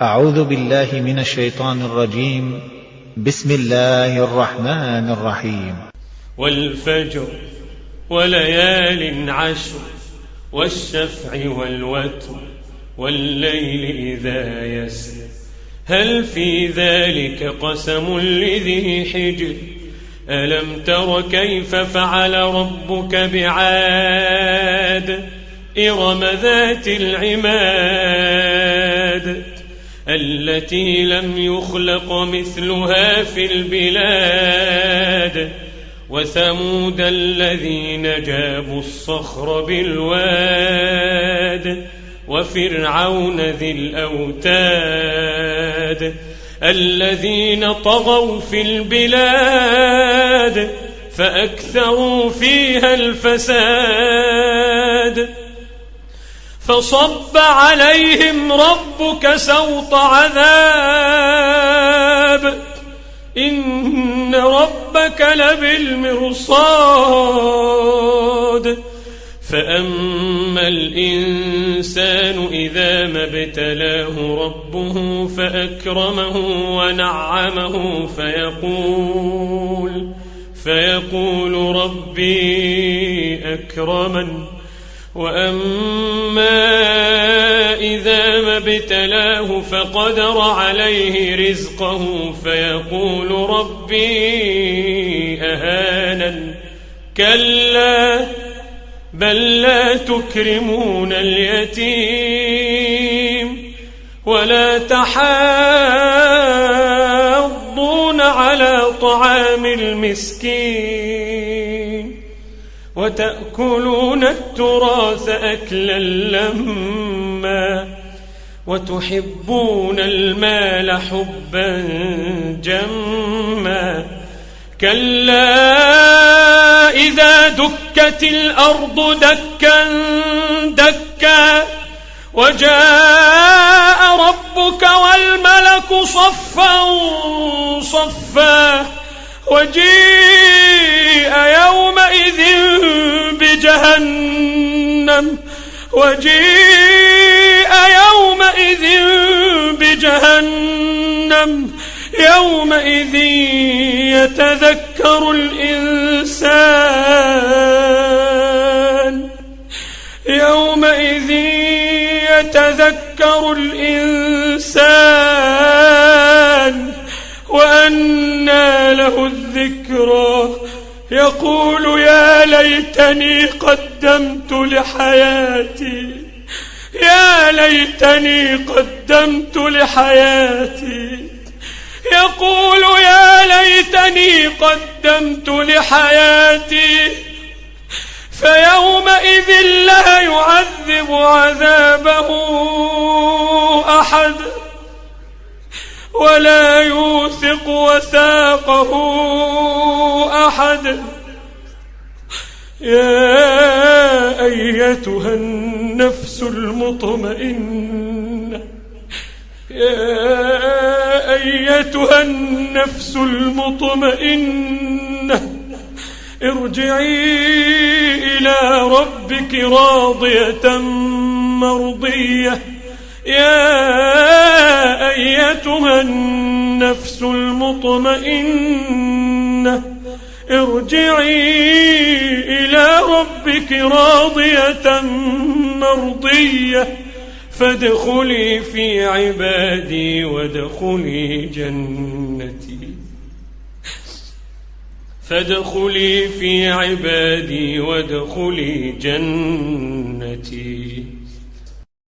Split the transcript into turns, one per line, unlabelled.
أعوذ بالله من الشيطان الرجيم. بسم الله الرحمن الرحيم.
والفجر وليال عشر والشفع والوتر والليل إذا يسر هل في ذلك قسم لذي حجر ألم تر كيف فعل ربك بعاد إرم ذات العماد التي لم يخلق مثلها في البلاد وثمود الذين جابوا الصخر بالواد وفرعون ذي الأوتاد الذين طغوا في البلاد فأكثروا فيها الفساد فصب عليهم ربك سوط عذاب إن ربك لبالمرصاد فأما الإنسان إذا ما ابتلاه ربه فأكرمه ونعمه فيقول ربي أكرمن وأما إذا ما ابتلاه فقدر عليه رزقه فيقول ربي أهانن كلا بل لا تكرمون اليتيم ولا تحاضون على طعام المسكين وتأكلون التراث أكلا لما وتحبون المال حبا جما كلا إذا دكت الأرض دكا دكا وجاء ربك والملك صفا صفا وجيء يومئذ بجهنم يومئذ يتذكر الإنسان وأنى له الذكرى يقول يا ليتني قدمت لحياتي فيومئذ لا يعذب عذابه أحد ولا يوثق وثاقه أحد يا أيتها النفس المطمئنة ارجعي إلى ربك راضية مرضية يا أيتها النفس المطمئنة ارجعي إلى ربك راضية مرضية فادخلي في عبادي وادخلي جنتي